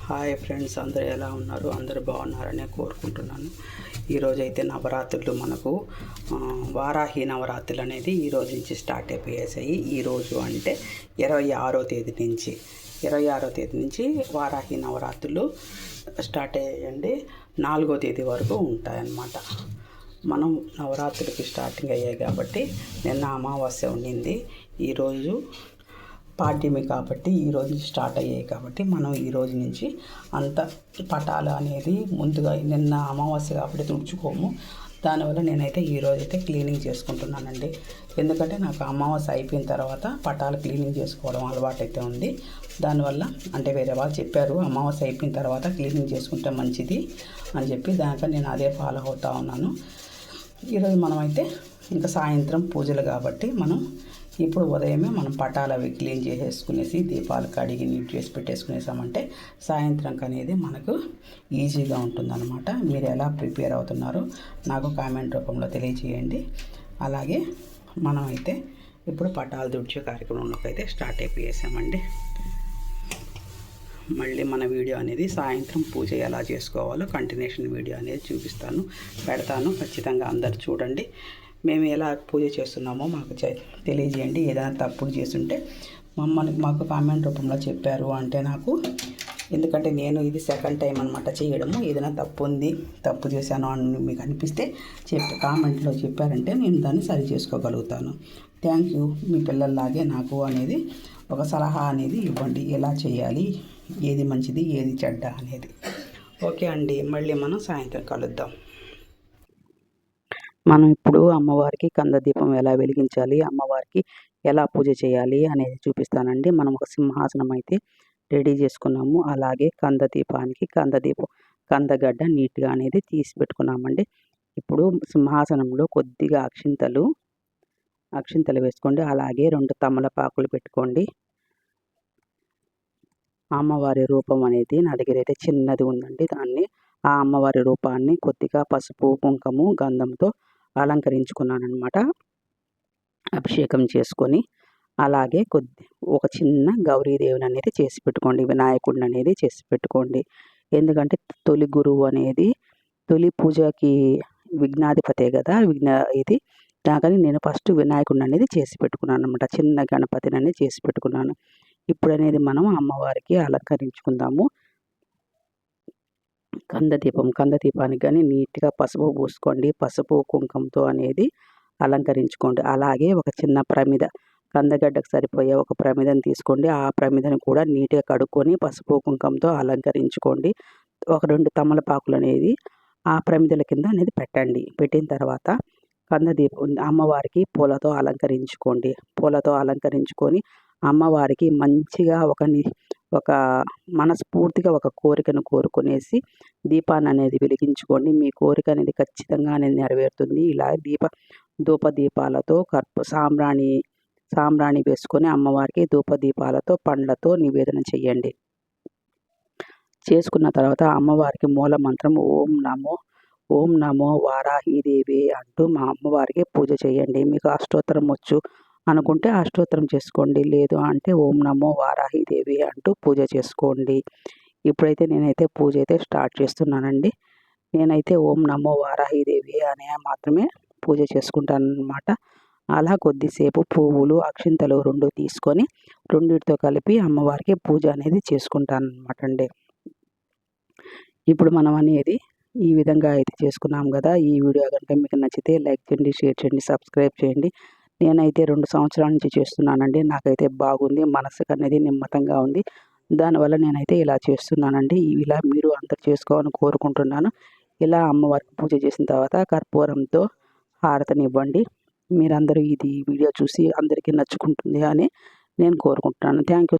Hi friends, అందరూ ఎలా ఉన్నారు? అందరూ బాగున్నారని కోరుకుంటున్నాను. ఈరోజైతే నవరాత్రులు మనకు వారాహి నవరాత్రులు అనేది ఈరోజు నుంచి స్టార్ట్ అయిపోయేసాయి. ఈరోజు అంటే 26వ తేదీ నుంచి 26వ తేదీ నుంచి వారాహి నవరాత్రులు స్టార్ట్ అయ్యాయండి. 4వ తేదీ వరకు ఉంటాయన్నమాట. మనం నవరాత్రులకి స్టార్టింగ్ అయ్యాయి కాబట్టి నిన్న అమావాస్య ఉండింది, ఈరోజు పాడ్యమి కాబట్టి ఈరోజు స్టార్ట్ అయ్యాయి కాబట్టి మనం ఈరోజు నుంచి అంత పటాలు అనేది ముందుగా నిన్న అమావాస్య కాబట్టి తుడుచుకోము. దానివల్ల నేనైతే ఈరోజు అయితే క్లీనింగ్ చేసుకుంటున్నానండి. ఎందుకంటే నాకు అమావాస్య అయిపోయిన తర్వాత పటాలు క్లీనింగ్ చేసుకోవడం అలవాటు అయితే ఉంది. దానివల్ల అంటే వేరే వాళ్ళు చెప్పారు అమావాస్య అయిపోయిన తర్వాత క్లీనింగ్ చేసుకుంటే మంచిది అని చెప్పి, దానికని నేను అదే ఫాలో అవుతూ ఉన్నాను. ఈరోజు మనమైతే ఇంకా సాయంత్రం పూజలు కాబట్టి మనం ఇప్పుడు ఉదయమే మనం పటాలు అవి క్లీన్ చేసేసుకునేసి దీపాలు కడిగి నీట్ చేసి పెట్టేసుకునేసామంటే సాయంత్రం అనేది మనకు ఈజీగా ఉంటుందన్నమాట. మీరు ఎలా ప్రిపేర్ అవుతున్నారో నాకు కామెంట్ రూపంలో తెలియజేయండి. అలాగే మనమైతే ఇప్పుడు పటాలు తుడిచే కార్యక్రమంలోకి అయితే స్టార్ట్ అయిపోయేసామండి. మళ్ళీ మన వీడియో అనేది సాయంత్రం పూజ ఎలా చేసుకోవాలో కంటిన్యూషన్ వీడియో అనేది పెడతాను. ఖచ్చితంగా అందరు చూడండి. మేము ఎలా పూజ చేస్తున్నామో మాకు తెలియజేయండి. ఏదైనా తప్పులు చేస్తుంటే మాకు కామెంట్ రూపంలో చెప్పారు అంటే నాకు, ఎందుకంటే నేను ఇది సెకండ్ టైం అనమాట చేయడము. ఏదైనా తప్పు చేశాను అని మీకు అనిపిస్తే కామెంట్లో చెప్పారంటే నేను దాన్ని సరి చేసుకోగలుగుతాను. Thank you. మీ పిల్లల్లాగే నాకు అనేది ఒక సలహా అనేది ఇవ్వండి, ఎలా చేయాలి, ఏది మంచిది ఏది చెడ్డ అనేది. ఓకే అండి, మళ్ళీ మనం సాయంత్రం కలుద్దాం. మనం ఇప్పుడు అమ్మవారికి కందదీపం ఎలా వెలిగించాలి, అమ్మవారికి ఎలా పూజ చేయాలి అనేది చూపిస్తానండి. మనం ఒక సింహాసనం అయితే రెడీ చేసుకున్నాము. అలాగే కందదీపానికి కందగడ్డ నీట్గా అనేది తీసి పెట్టుకున్నామండి. ఇప్పుడు సింహాసనంలో కొద్దిగా అక్షింతలు వేసుకోండి. అలాగే 2 తమలపాకులు పెట్టుకోండి. అమ్మవారి రూపం అనేది నా దగ్గర అయితే చిన్నది ఉందండి. ఆ అమ్మవారి రూపాన్ని కొద్దిగా పసుపు కుంకుమ గంధంతో అలంకరించుకున్నానమాట. అభిషేకం చేసుకొని అలాగే ఒక చిన్న గౌరీదేవిని అనేది చేసి పెట్టుకోండి, వినాయకుడిని అనేది చేసి పెట్టుకోండి. ఎందుకంటే తొలి గురువు అనేది తొలి పూజకి విఘ్నాధిపతే కదా, ఇది దాకని నేను ఫస్ట్ వినాయకుడిని అనేది చేసి పెట్టుకున్నాను అనమాట. చిన్న గణపతిని అనేది చేసి పెట్టుకున్నాను. ఇప్పుడు అనేది మనం అమ్మవారికి అలంకరించుకుందాము. కందదీపానికి కానీ నీట్గా పసుపు పూసుకోండి. పసుపు కుంకుమతో అనేది అలంకరించుకోండి. అలాగే ఒక చిన్న ప్రమిద, కందగడ్డకు సరిపోయే ఒక ప్రమిదను తీసుకోండి. ఆ ప్రమిదను కూడా నీట్గా కడుక్కొని పసుపు కుంకుమతో అలంకరించుకోండి. ఒక 2 తమలపాకులు అనేది ఆ ప్రమిదల కింద అనేది పెట్టండి. పెట్టిన తర్వాత కందదీపం అమ్మవారికి పూలతో అలంకరించుకొని అమ్మవారికి మంచిగా ఒక మనస్ఫూర్తిగా ఒక కోరికను కోరుకునేసి దీపాన్ని అనేది వెలిగించుకోండి. మీ కోరిక అనేది ఖచ్చితంగా అనేది నెరవేరుతుంది. ఇలా ధూపదీపాలతో సాంబ్రాణి వేసుకొని అమ్మవారికి ధూపదీపాలతో పండ్లతో నివేదన చేయండి. చేసుకున్న తర్వాత అమ్మవారికి మూల మంత్రం ఓం నమో వారాహీదేవి అంటూ మా అమ్మవారికి పూజ చేయండి. మీకు అష్టోత్తరం వచ్చు అనుకుంటే అష్టోత్తరం చేసుకోండి, లేదు అంటే ఓం నమో వారాహీదేవి అంటూ పూజ చేసుకోండి. ఇప్పుడైతే నేనైతే పూజ అయితే స్టార్ట్ చేస్తున్నానండి. నేనైతే ఓం నమో వారాహీదేవి అనే మాత్రమే పూజ చేసుకుంటాను అన్నమాట. అలా కొద్దిసేపు పువ్వులు అక్షింతలు 2 తీసుకొని రెండిటితో కలిపి అమ్మవారికి పూజ అనేది చేసుకుంటాను అనమాట అండి. ఇప్పుడు మనం అనేది ఈ విధంగా అయితే చేసుకున్నాం కదా. ఈ వీడియో కనుక మీకు నచ్చితే లైక్ చేయండి, షేర్ చేయండి, సబ్స్క్రైబ్ చేయండి. నేనైతే 2 సంవత్సరాల నుంచి చేస్తున్నానండి. నాకైతే బాగుంది, మనసుకు అనేది నిమ్మతంగా ఉంది. దానివల్ల నేనైతే ఇలా చేస్తున్నానండి. ఇలా మీరు అందరు చేసుకోవాలని కోరుకుంటున్నాను. ఇలా అమ్మవారికి పూజ చేసిన తర్వాత కర్పూరంతో హారతనివ్వండి. మీరందరూ ఇది వీడియో చూసి అందరికీ నచ్చుకుంటుంది అని నేను కోరుకుంటున్నాను. Thank you.